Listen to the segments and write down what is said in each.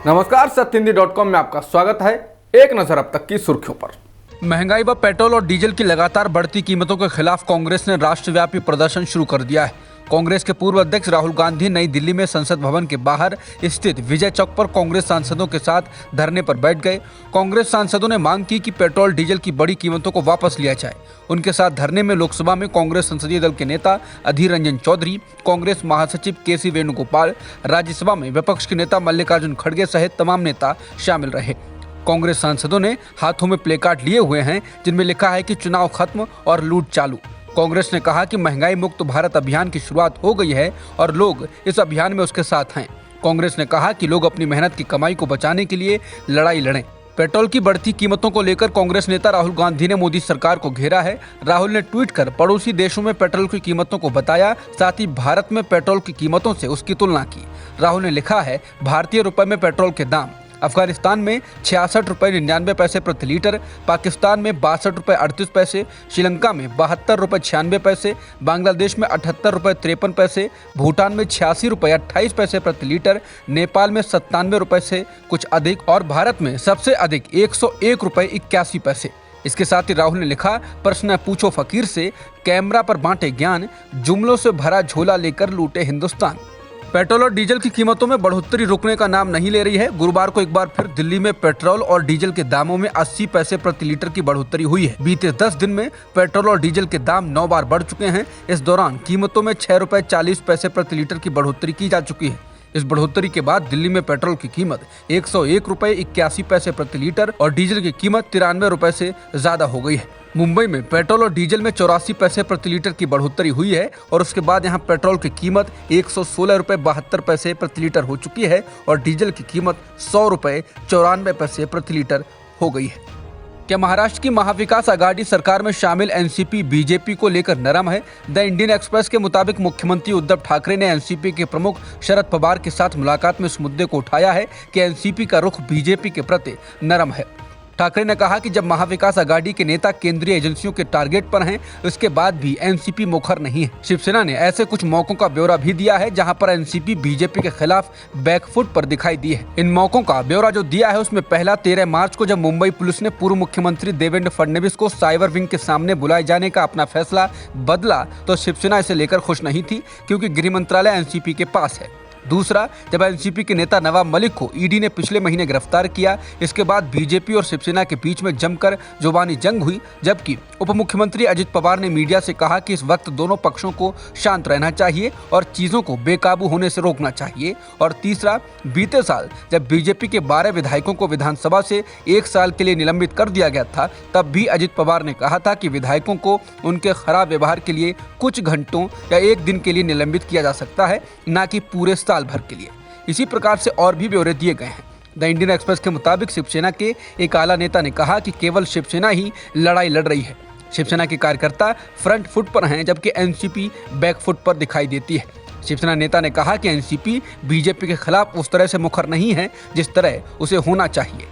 नमस्कार, सत्यहिंदी.com में आपका स्वागत है। एक नजर अब तक की सुर्खियों पर। महंगाई व पेट्रोल और डीजल की लगातार बढ़ती कीमतों के खिलाफ कांग्रेस ने राष्ट्रव्यापी प्रदर्शन शुरू कर दिया है। कांग्रेस के पूर्व अध्यक्ष राहुल गांधी नई दिल्ली में संसद भवन के बाहर स्थित विजय चौक पर कांग्रेस सांसदों के साथ धरने पर बैठ गए। कांग्रेस सांसदों ने मांग की कि पेट्रोल डीजल की बड़ी कीमतों को वापस लिया जाए। उनके साथ धरने में लोकसभा में कांग्रेस संसदीय दल के नेता अधीर रंजन चौधरी, कांग्रेस महासचिव के.सी. वेणुगोपाल, राज्यसभा में विपक्ष के नेता मल्लिकार्जुन खड़गे सहित तमाम नेता शामिल रहे। कांग्रेस सांसदों ने हाथों में प्लेकार्ड लिए हुए हैं जिनमें लिखा है कि चुनाव खत्म और लूट चालू। कांग्रेस ने कहा कि महंगाई मुक्त भारत अभियान की शुरुआत हो गई है और लोग इस अभियान में उसके साथ हैं। कांग्रेस ने कहा कि लोग अपनी मेहनत की कमाई को बचाने के लिए लड़ाई लड़ें। पेट्रोल की बढ़ती कीमतों को लेकर कांग्रेस नेता राहुल गांधी ने मोदी सरकार को घेरा है। राहुल ने ट्वीट कर पड़ोसी देशों में पेट्रोल की कीमतों को बताया, साथ ही भारत में पेट्रोल की कीमतों से उसकी तुलना की। राहुल ने लिखा है, भारतीय रुपए में पेट्रोल के दाम अफगानिस्तान में 66 रुपये 99 पैसे प्रति लीटर, पाकिस्तान में 62 रुपये 38 पैसे, श्रीलंका में 72 रुपये 96 पैसे, बांग्लादेश में 78 रुपये 53 पैसे, भूटान में 86 रुपये 28 पैसे प्रति लीटर, नेपाल में 97 रुपये से कुछ अधिक और भारत में सबसे अधिक 101 रुपये 81 पैसे। इसके साथ ही राहुल ने लिखा, प्रश्न पूछो फकीर से, कैमरा पर बांटे ज्ञान, जुमलों से भरा झोला लेकर लूटे हिंदुस्तान। पेट्रोल और डीजल की कीमतों में बढ़ोतरी रुकने का नाम नहीं ले रही है। गुरुवार को एक बार फिर दिल्ली में पेट्रोल और डीजल के दामों में 80 पैसे प्रति लीटर की बढ़ोतरी हुई है। बीते 10 दिन में पेट्रोल और डीजल के दाम 9 बार बढ़ चुके हैं। इस दौरान कीमतों में 6 रुपये 40 पैसे प्रति लीटर की बढ़ोतरी की जा चुकी है। इस बढ़ोतरी के बाद दिल्ली में पेट्रोल की कीमत 101 रुपये 81 पैसे प्रति लीटर और डीजल की कीमत 93 रुपये से ज्यादा हो गई है। मुंबई में पेट्रोल और डीजल में 84 पैसे प्रति लीटर की बढ़ोतरी हुई है और उसके बाद यहां पेट्रोल की कीमत 116 रुपये 72 पैसे प्रति लीटर हो चुकी है और डीजल की कीमत 100 रुपये 94 पैसे प्रति लीटर हो गई है। क्या महाराष्ट्र की महाविकास आघाड़ी सरकार में शामिल एनसीपी बीजेपी को लेकर नरम है? द इंडियन एक्सप्रेस के मुताबिक मुख्यमंत्री उद्धव ठाकरे ने एनसीपी के प्रमुख शरद पवार के साथ मुलाकात में इस मुद्दे को उठाया है कि एनसीपी का रुख बीजेपी के प्रति नरम है। ठाकरे ने कहा कि जब महाविकास आघाड़ी के नेता केंद्रीय एजेंसियों के टारगेट पर हैं, उसके बाद भी एनसीपी मुखर नहीं है। शिवसेना ने ऐसे कुछ मौकों का ब्यौरा भी दिया है जहां पर एनसीपी बीजेपी के खिलाफ बैकफुट पर दिखाई दी है। इन मौकों का ब्यौरा जो दिया है उसमें पहला 13 मार्च को जब मुंबई पुलिस ने पूर्व मुख्यमंत्री देवेंद्र फडणवीस को साइबर विंग के सामने बुलाए जाने का अपना फैसला बदला तो शिवसेना इसे लेकर खुश नहीं थी, क्योंकि गृह मंत्रालय एनसीपी के पास है। दूसरा, जब एनसीपी के नेता नवाब मलिक को ईडी ने पिछले महीने गिरफ्तार किया, इसके बाद बीजेपी और शिवसेना के बीच में जमकर जुबानी जंग हुई, जबकि उप मुख्यमंत्री अजित पवार ने मीडिया से कहा कि इस वक्त दोनों पक्षों को शांत रहना चाहिए और चीजों को बेकाबू होने से रोकना चाहिए। और तीसरा, बीते साल जब बीजेपी के 12 विधायकों को विधानसभा से 1 साल के लिए निलंबित कर दिया गया था, तब भी अजित पवार ने कहा था कि विधायकों को उनके खराब व्यवहार के लिए कुछ घंटों या 1 दिन के लिए निलंबित किया जा सकता है, न कि पूरे साल भर के लिए। इसी प्रकार से और भी ब्यौरे दिए गए हैं। द इंडियन एक्सप्रेस के मुताबिक शिवसेना के एक आला नेता ने कहा कि केवल शिवसेना ही लड़ाई लड़ रही है। शिवसेना के कार्यकर्ता फ्रंट फुट पर हैं, जबकि एनसीपी बैक फुट पर दिखाई देती है। शिवसेना नेता ने कहा कि एनसीपी बीजेपी के खिलाफ उस तरह से मुखर नहीं है जिस तरह उसे होना चाहिए।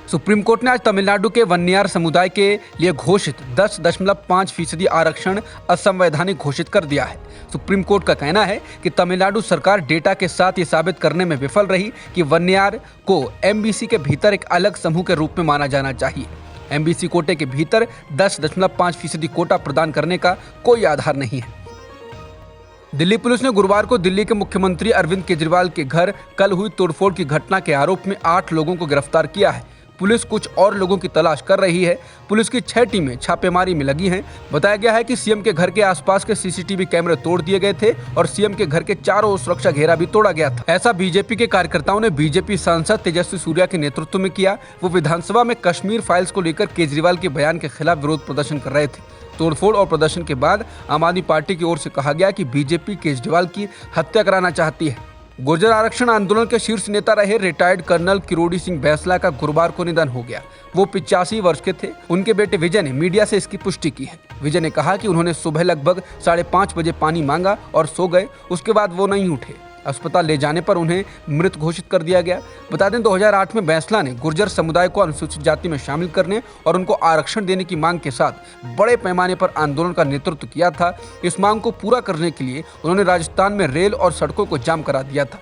सुप्रीम कोर्ट ने आज तमिलनाडु के वन्नियार समुदाय के लिए घोषित 10.5% आरक्षण असंवैधानिक घोषित कर दिया है। सुप्रीम कोर्ट का कहना है कि तमिलनाडु सरकार डेटा के साथ ये साबित करने में विफल रही कि वन्नियार को एमबीसी के भीतर एक अलग समूह के रूप में माना जाना चाहिए। एमबीसी कोटे के भीतर 10.5% कोटा प्रदान करने का कोई आधार नहीं है। दिल्ली पुलिस ने गुरुवार को दिल्ली के मुख्यमंत्री अरविंद केजरीवाल के घर कल हुई तोड़फोड़ की घटना के आरोप में 8 लोगों को गिरफ्तार किया है। पुलिस कुछ और लोगों की तलाश कर रही है। पुलिस की 6 टीमें छापेमारी में लगी हैं। बताया गया है कि सीएम के घर के आसपास के सीसीटीवी कैमरे तोड़ दिए गए थे और सीएम के घर के चारों ओर सुरक्षा घेरा भी तोड़ा गया था। ऐसा बीजेपी के कार्यकर्ताओं ने बीजेपी सांसद तेजस्वी सूर्या के नेतृत्व में किया। वो विधानसभा में कश्मीर फाइल्स को लेकर केजरीवाल के बयान के खिलाफ विरोध प्रदर्शन कर रहे थे। तोड़फोड़ और प्रदर्शन के बाद आम आदमी पार्टी की ओर से कहा गया कि बीजेपी केजरीवाल की हत्या कराना चाहती है। गुर्जर आरक्षण आंदोलन के शीर्ष नेता रहे रिटायर्ड कर्नल किरोड़ी सिंह बैंसला का गुरुवार को निधन हो गया। वो 85 वर्ष के थे। उनके बेटे विजय ने मीडिया से इसकी पुष्टि की है। विजय ने कहा कि उन्होंने सुबह लगभग 5:30 बजे पानी मांगा और सो गए। उसके बाद वो नहीं उठे। अस्पताल ले जाने पर उन्हें मृत घोषित कर दिया गया। बता दें 2008 में बैंसला ने गुर्जर समुदाय को अनुसूचित जाति में शामिल करने और उनको आरक्षण देने की मांग के साथ बड़े पैमाने पर आंदोलन का नेतृत्व किया था। इस मांग को पूरा करने के लिए उन्होंने राजस्थान में रेल और सड़कों को जाम करा दिया था।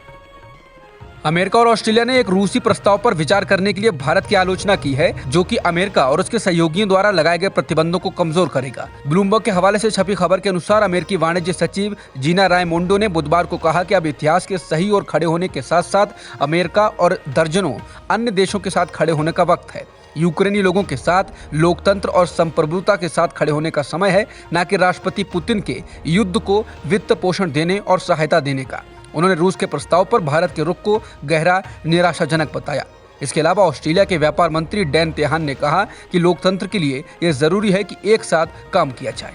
अमेरिका और ऑस्ट्रेलिया ने एक रूसी प्रस्ताव पर विचार करने के लिए भारत की आलोचना की है, जो कि अमेरिका और उसके सहयोगियों द्वारा लगाए गए प्रतिबंधों को कमजोर करेगा। ब्लूमबर्ग के हवाले से छपी खबर के अनुसार अमेरिकी वाणिज्य सचिव जीना रायमोंडो ने बुधवार को कहा कि अब इतिहास के सही ओर खड़े होने के साथ साथ अमेरिका और दर्जनों अन्य देशों के साथ खड़े होने का वक्त है। यूक्रेनी लोगों के साथ लोकतंत्र और संप्रभुता के साथ खड़े होने का समय है, न कि राष्ट्रपति पुतिन के युद्ध को वित्त पोषण देने और सहायता देने का। उन्होंने रूस के प्रस्ताव पर भारत के रुख को गहरा निराशाजनक बताया। इसके अलावा ऑस्ट्रेलिया के व्यापार मंत्री डैन तेहान ने कहा कि लोकतंत्र के लिए यह जरूरी है कि एक साथ काम किया जाए।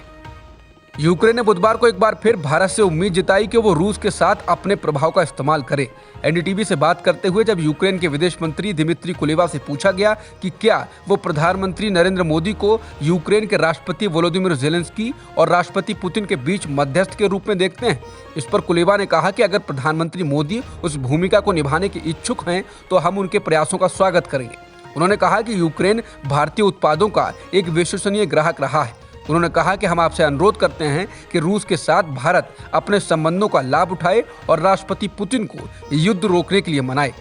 यूक्रेन ने बुधवार को एक बार फिर भारत से उम्मीद जताई कि वो रूस के साथ अपने प्रभाव का इस्तेमाल करे। एनडीटीवी से बात करते हुए जब यूक्रेन के विदेश मंत्री दिमित्री कुलेबा से पूछा गया कि क्या वो प्रधानमंत्री नरेंद्र मोदी को यूक्रेन के राष्ट्रपति वोलोदिमीर जेलेंस्की और राष्ट्रपति पुतिन के बीच मध्यस्थ के रूप में देखते हैं, इस पर कुलेबा ने कहा कि अगर प्रधानमंत्री मोदी उस भूमिका को निभाने के इच्छुक हैं तो हम उनके प्रयासों का स्वागत करेंगे। उन्होंने कहा कि यूक्रेन भारतीय उत्पादों का एक विश्वसनीय ग्राहक रहा है। उन्होंने कहा कि हम आपसे अनुरोध करते हैं कि रूस के साथ भारत अपने संबंधों का लाभ उठाए और राष्ट्रपति पुतिन को युद्ध रोकने के लिए मनाए।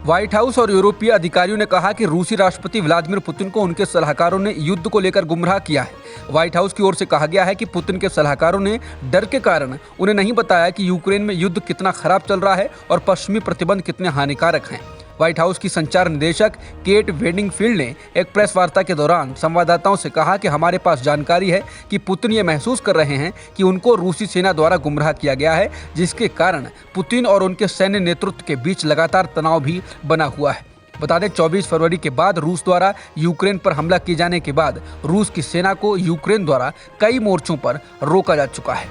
व्हाइट हाउस और यूरोपीय अधिकारियों ने कहा कि रूसी राष्ट्रपति व्लादिमीर पुतिन को उनके सलाहकारों ने युद्ध को लेकर गुमराह किया है। व्हाइट हाउस की ओर से कहा गया है कि पुतिन के सलाहकारों ने डर के कारण उन्हें नहीं बताया कि यूक्रेन में युद्ध कितना खराब चल रहा है और पश्चिमी प्रतिबंध कितने हानिकारक हैं। व्हाइट हाउस की संचार निदेशक केट वेडिंगफील्ड ने एक प्रेस वार्ता के दौरान संवाददाताओं से कहा कि हमारे पास जानकारी है कि पुतिन ये महसूस कर रहे हैं कि उनको रूसी सेना द्वारा गुमराह किया गया है, जिसके कारण पुतिन और उनके सैन्य नेतृत्व के बीच लगातार तनाव भी बना हुआ है। बता दें 24 फरवरी के बाद रूस द्वारा यूक्रेन पर हमला किए जाने के बाद रूस की सेना को यूक्रेन द्वारा कई मोर्चों पर रोका जा चुका है।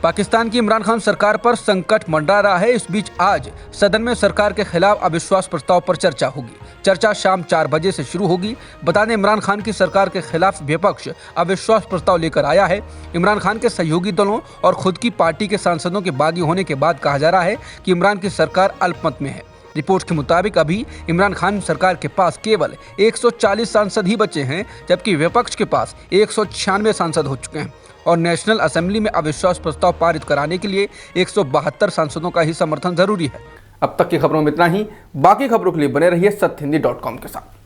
पाकिस्तान की इमरान खान सरकार पर संकट मंडरा रहा है। इस बीच आज सदन में सरकार के खिलाफ अविश्वास प्रस्ताव पर चर्चा होगी। चर्चा शाम 4 बजे से शुरू होगी। बता दें इमरान खान की सरकार के खिलाफ विपक्ष अविश्वास प्रस्ताव लेकर आया है। इमरान खान के सहयोगी दलों और खुद की पार्टी के सांसदों के बागी होने के बाद कहा जा रहा है कि इमरान की सरकार अल्पमत में है। रिपोर्ट के मुताबिक अभी इमरान खान सरकार के पास केवल 140 सांसद ही बचे हैं, जबकि विपक्ष के पास 196 सांसद हो चुके हैं और नेशनल असेंबली में अविश्वास प्रस्ताव पारित कराने के लिए 172 सांसदों का ही समर्थन जरूरी है। अब तक की खबरों में इतना ही। बाकी खबरों के लिए बने रहिए सत्यहिंदी.com के साथ।